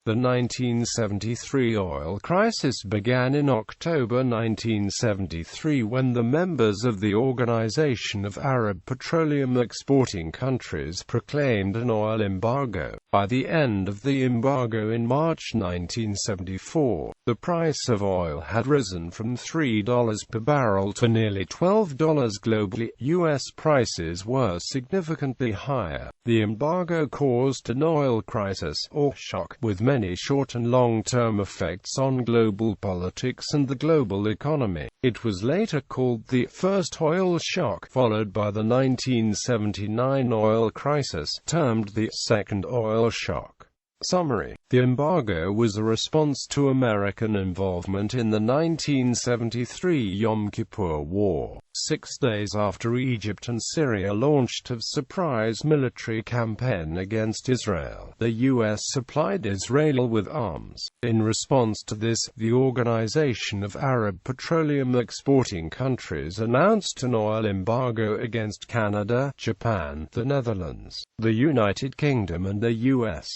The 1973 oil crisis began in October 1973 when the members of the Organization of Arab Petroleum Exporting Countries proclaimed an oil embargo. By the end of the embargo in March 1974, the price of oil had risen from $3 per barrel to nearly $12 globally. U.S. prices were significantly higher. The embargo caused an oil crisis, or shock, with many short and long-term effects on global politics and the global economy. It was later called the first oil shock, followed by the 1979 oil crisis, termed the second oil shock. Summary: the embargo was a response to American involvement in the 1973 Yom Kippur War. 6 days after Egypt and Syria launched a surprise military campaign against Israel, the U.S. supplied Israel with arms. In response to this, the Organization of Arab Petroleum Exporting Countries announced an oil embargo against Canada, Japan, the Netherlands, the United Kingdom and the U.S.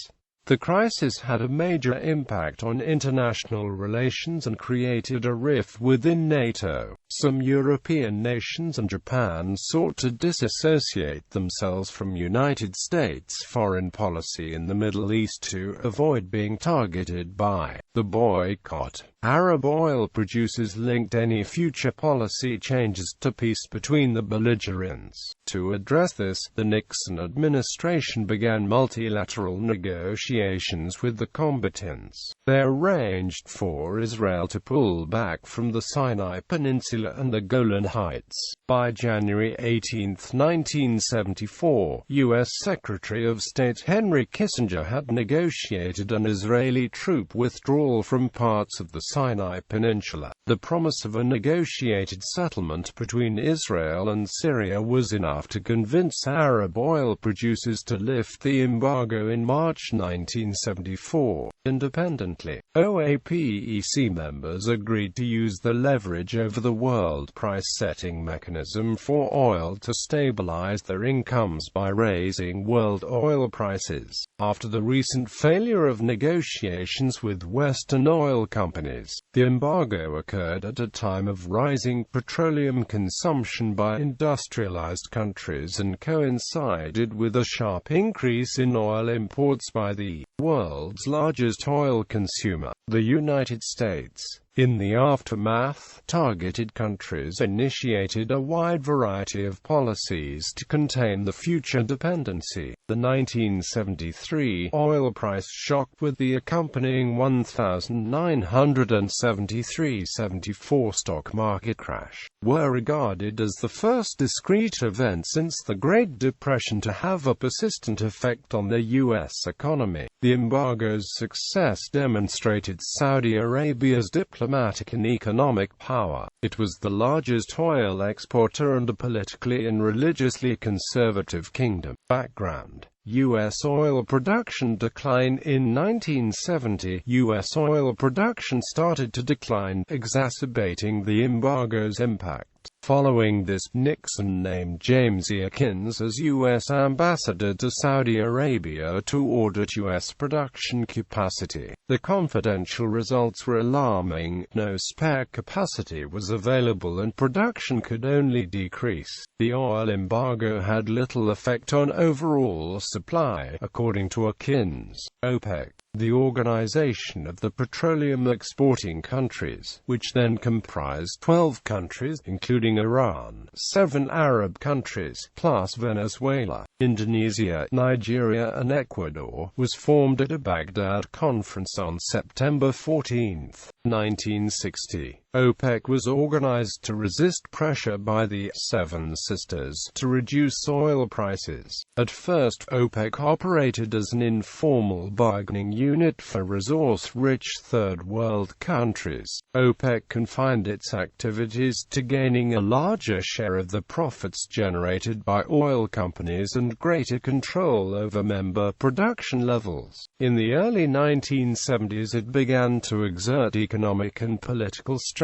The crisis had a major impact on international relations and created a rift within NATO. Some European nations and Japan sought to disassociate themselves from United States foreign policy in the Middle East to avoid being targeted by the boycott. Arab oil producers linked any future policy changes to peace between the belligerents. To address this, the Nixon administration began multilateral negotiations with the combatants. They arranged for Israel to pull back from the Sinai Peninsula and the Golan Heights. By January 18, 1974, U.S. Secretary of State Henry Kissinger had negotiated an Israeli troop withdrawal from parts of the Sinai Peninsula. The promise of a negotiated settlement between Israel and Syria was enough to convince Arab oil producers to lift the embargo in March 1974. Independently, OAPEC members agreed to use the leverage over the world price-setting mechanism for oil to stabilize their incomes by raising world oil prices. After the recent failure of negotiations with Western oil companies, the embargo occurred at a time of rising petroleum consumption by industrialized countries and coincided with a sharp increase in oil imports by the world's largest oil consumer, the United States. In the aftermath, targeted countries initiated a wide variety of policies to contain the future dependency. The 1973 oil price shock with the accompanying 1973-74 stock market crash were regarded as the first discrete event since the Great Depression to have a persistent effect on the U.S. economy. The embargo's success demonstrated Saudi Arabia's diplomatic and economic power. It was the largest oil exporter and a politically and religiously conservative kingdom. Background: U.S. oil production decline. In 1970, U.S. oil production started to decline, exacerbating the embargo's impact. Following this, Nixon named James E. Akins as U.S. ambassador to Saudi Arabia to audit U.S. production capacity. The confidential results were alarming. No spare capacity was available and production could only decrease. The oil embargo had little effect on overall supply, according to Akins. OPEC, the Organization of the Petroleum Exporting Countries, which then comprised 12 countries, including Iran, 7 Arab countries, plus Venezuela, Indonesia, Nigeria and Ecuador, was formed at a Baghdad conference on September 14, 1960. OPEC was organized to resist pressure by the Seven Sisters to reduce oil prices. At first, OPEC operated as an informal bargaining unit for resource-rich Third World countries. OPEC confined its activities to gaining a larger share of the profits generated by oil companies and greater control over member production levels. In the early 1970s it began to exert economic and political strength.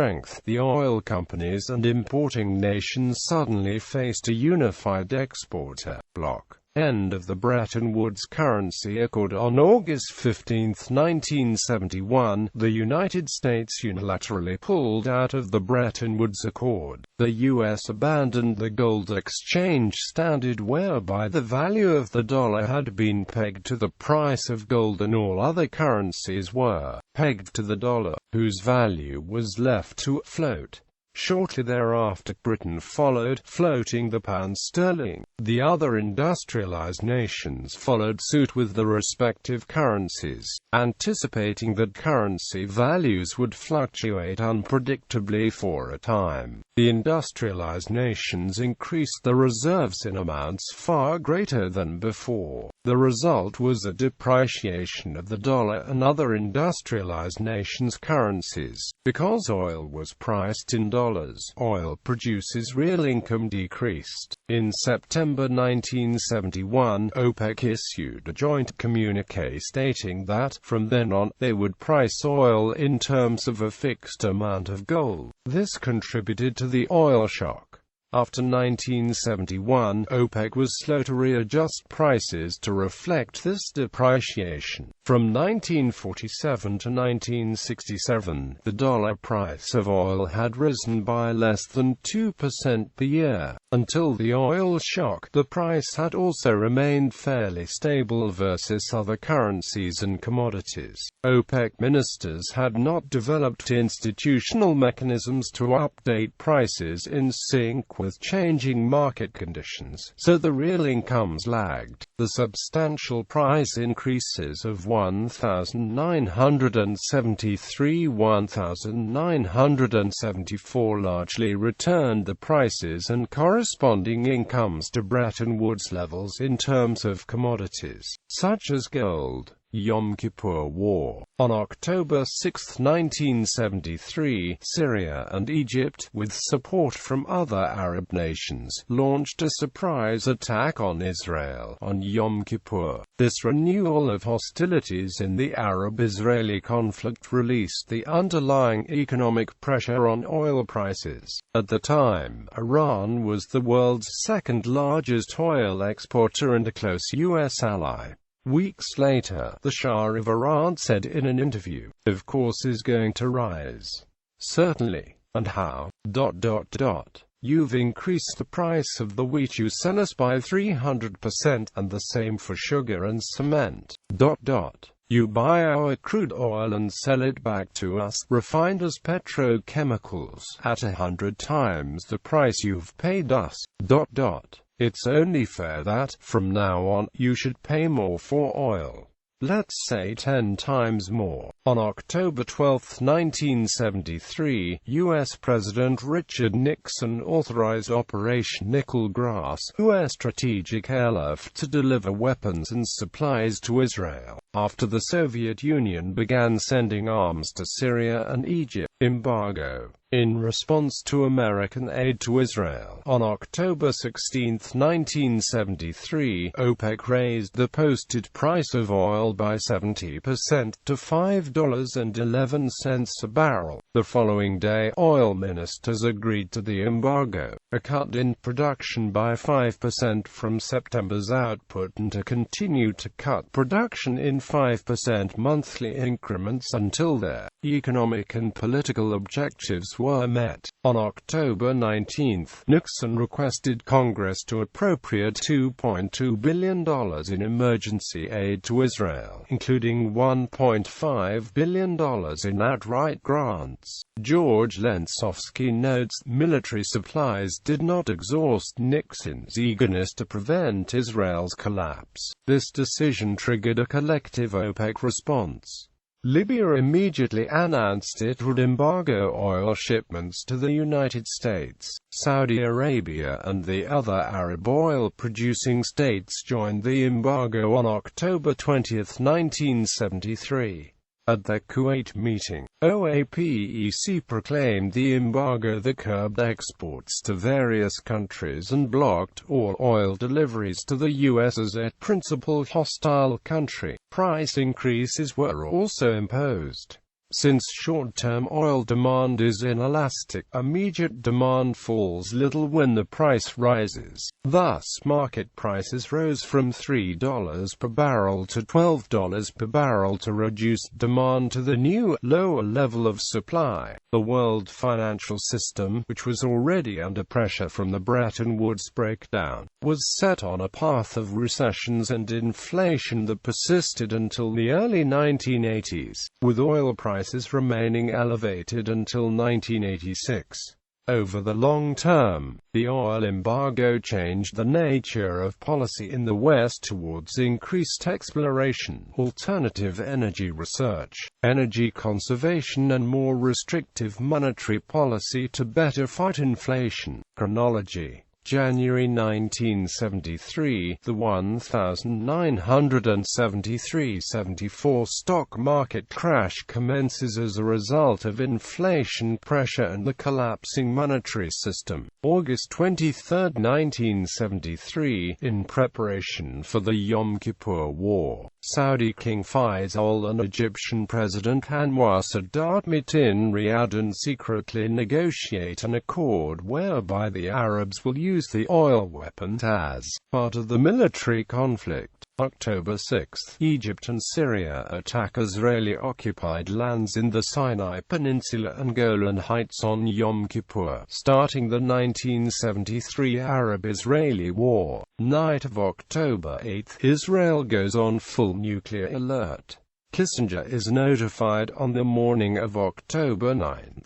The oil companies and importing nations suddenly faced a unified exporter bloc. End of the Bretton Woods currency accord. On August 15, 1971, the United States unilaterally pulled out of the Bretton Woods Accord. The U.S. abandoned the gold exchange standard whereby the value of the dollar had been pegged to the price of gold and all other currencies were pegged to the dollar, whose value was left to float. Shortly thereafter, Britain followed, floating the pound sterling. The other industrialized nations followed suit with the respective currencies, anticipating that currency values would fluctuate unpredictably for a time. The industrialized nations increased the reserves in amounts far greater than before. The result was a depreciation of the dollar and other industrialized nations' currencies. Because oil was priced in dollars, oil producers' real income decreased. In September 1971, OPEC issued a joint communique stating that, from then on, they would price oil in terms of a fixed amount of gold. This contributed to the oil shock. After 1971, OPEC was slow to readjust prices to reflect this depreciation. From 1947 to 1967, the dollar price of oil had risen by less than 2% per year. Until the oil shock, the price had also remained fairly stable versus other currencies and commodities. OPEC ministers had not developed institutional mechanisms to update prices in sync with changing market conditions, so the real incomes lagged. The substantial price increases of 1973–1974 largely returned the prices and corresponding incomes to Bretton Woods levels in terms of commodities, such as gold. Yom Kippur War. On October 6, 1973, Syria and Egypt, with support from other Arab nations, launched a surprise attack on Israel on Yom Kippur. This renewal of hostilities in the Arab-Israeli conflict released the underlying economic pressure on oil prices. At the time, Iran was the world's second-largest oil exporter and a close U.S. ally. Weeks later, the Shah of Iran said in an interview, "Of course is going to rise. Certainly. And how? You've increased the price of the wheat you sell us by 300%, and the same for sugar and cement. You buy our crude oil and sell it back to us, refined as petrochemicals, at 100 times the price you've paid us. It's only fair that, from now on, you should pay more for oil. Let's say 10 times more." On October 12, 1973, U.S. President Richard Nixon authorized Operation Nickel Grass, U.S. strategic airlift, to deliver weapons and supplies to Israel, after the Soviet Union began sending arms to Syria and Egypt. Embargo. In response to American aid to Israel, on October 16, 1973, OPEC raised the posted price of oil by 70% to $5.11 a barrel. The following day, oil ministers agreed to the embargo, a cut in production by 5% from September's output, and to continue to cut production in 5% monthly increments until their economic and political objectives were met. On October 19, Nixon requested Congress to appropriate $2.2 billion in emergency aid to Israel, including $1.5 billion in outright grants. George Lentzowski notes, military supplies did not exhaust Nixon's eagerness to prevent Israel's collapse. This decision triggered a collective OPEC response. Libya immediately announced it would embargo oil shipments to the United States. Saudi Arabia and the other Arab oil-producing states joined the embargo on October 20, 1973. At their Kuwait meeting, OAPEC proclaimed the embargo that curbed exports to various countries and blocked all oil deliveries to the U.S. as a principal hostile country. Price increases were also imposed. Since short-term oil demand is inelastic, immediate demand falls little when the price rises. Thus, market prices rose from $3 per barrel to $12 per barrel to reduce demand to the new, lower level of supply. The world financial system, which was already under pressure from the Bretton Woods breakdown, was set on a path of recessions and inflation that persisted until the early 1980s, with oil prices remaining elevated until 1986. Over the long term, the oil embargo changed the nature of policy in the West towards increased exploration, alternative energy research, energy conservation and more restrictive monetary policy to better fight inflation. Chronology: January 1973, the 1973-74 stock market crash commences as a result of inflation pressure and the collapsing monetary system. August 23, 1973, in preparation for the Yom Kippur War, Saudi King Faisal and Egyptian President Anwar Sadat meet in Riyadh and secretly negotiate an accord whereby the Arabs will use the oil weapons as part of the military conflict. October 6, Egypt and Syria attack Israeli-occupied lands in the Sinai Peninsula and Golan Heights on Yom Kippur, starting the 1973 Arab-Israeli War. Night of October 8, Israel goes on full nuclear alert. Kissinger is notified on the morning of October 9.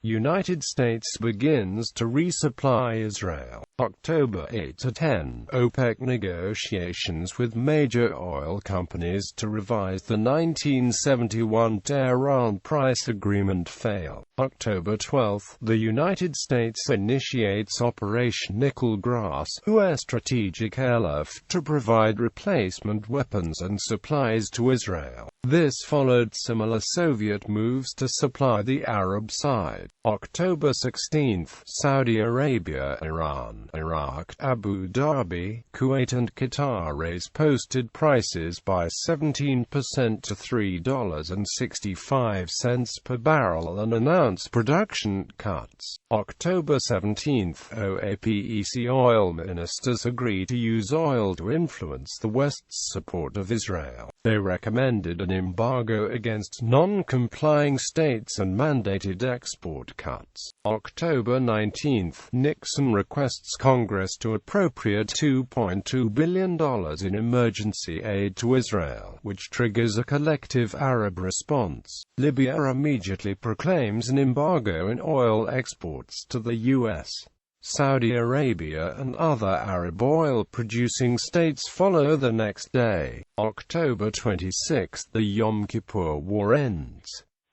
United States begins to resupply Israel. October 8 to 10, OPEC negotiations with major oil companies to revise the 1971 Tehran price agreement fail. October 12, the United States initiates Operation Nickel Grass, US strategic airlift, to provide replacement weapons and supplies to Israel. This followed similar Soviet moves to supply the Arab side. October 16, Saudi Arabia, Iran, Iraq, Abu Dhabi, Kuwait and Qatar raise posted prices by 17% to $3.65 per barrel and announce production cuts. October 17, OPEC oil ministers agree to use oil to influence the West's support of Israel. They recommended an embargo against non-complying states and mandated export cuts. October 19, Nixon requests Congress to appropriate $2.2 billion in emergency aid to Israel, which triggers a collective Arab response. Libya immediately proclaims an embargo in oil exports to the U.S. Saudi Arabia and other Arab oil-producing states follow the next day. October 26, the Yom Kippur War ends.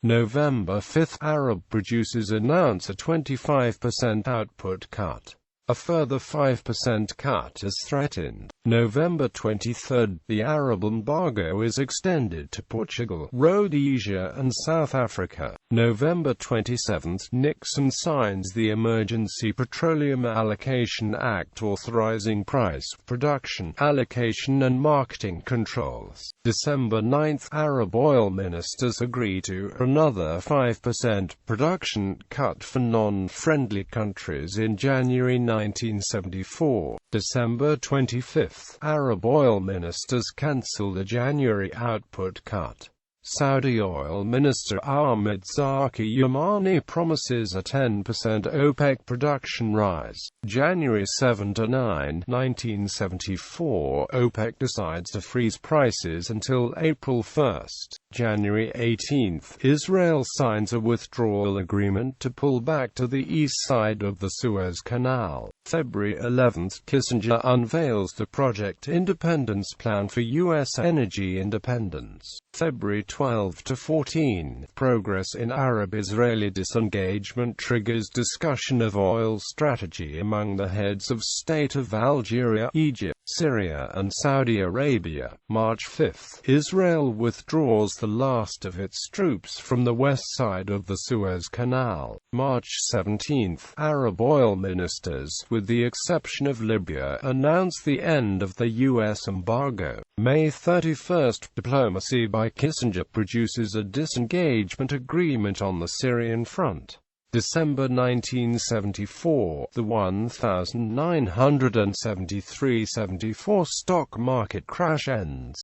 November 5, Arab producers announce a 25% output cut. A further 5% cut is threatened. November 23, the Arab embargo is extended to Portugal, Rhodesia and South Africa. November 27, Nixon signs the Emergency Petroleum Allocation Act authorizing price, production, allocation and marketing controls. December 9, Arab oil ministers agree to another 5% production cut for non-friendly countries in January 1974. December 25, Arab oil ministers cancel the January output cut. Saudi oil minister Ahmed Zaki Yamani promises a 10% OPEC production rise. January 7 to 9, 1974, OPEC decides to freeze prices until April 1. January 18, Israel signs a withdrawal agreement to pull back to the east side of the Suez Canal. February 11, Kissinger unveils the Project Independence Plan for U.S. energy independence. February 12 to 14, progress in Arab-Israeli disengagement triggers discussion of oil strategy among the heads of state of Algeria, Egypt, Syria and Saudi Arabia. March 5. Israel withdraws the last of its troops from the west side of the Suez Canal. March 17. Arab oil ministers, with the exception of Libya, announce the end of the U.S. embargo. May 31. Diplomacy by Kissinger produces a disengagement agreement on the Syrian front. December 1974, the 1973-74 stock market crash ends.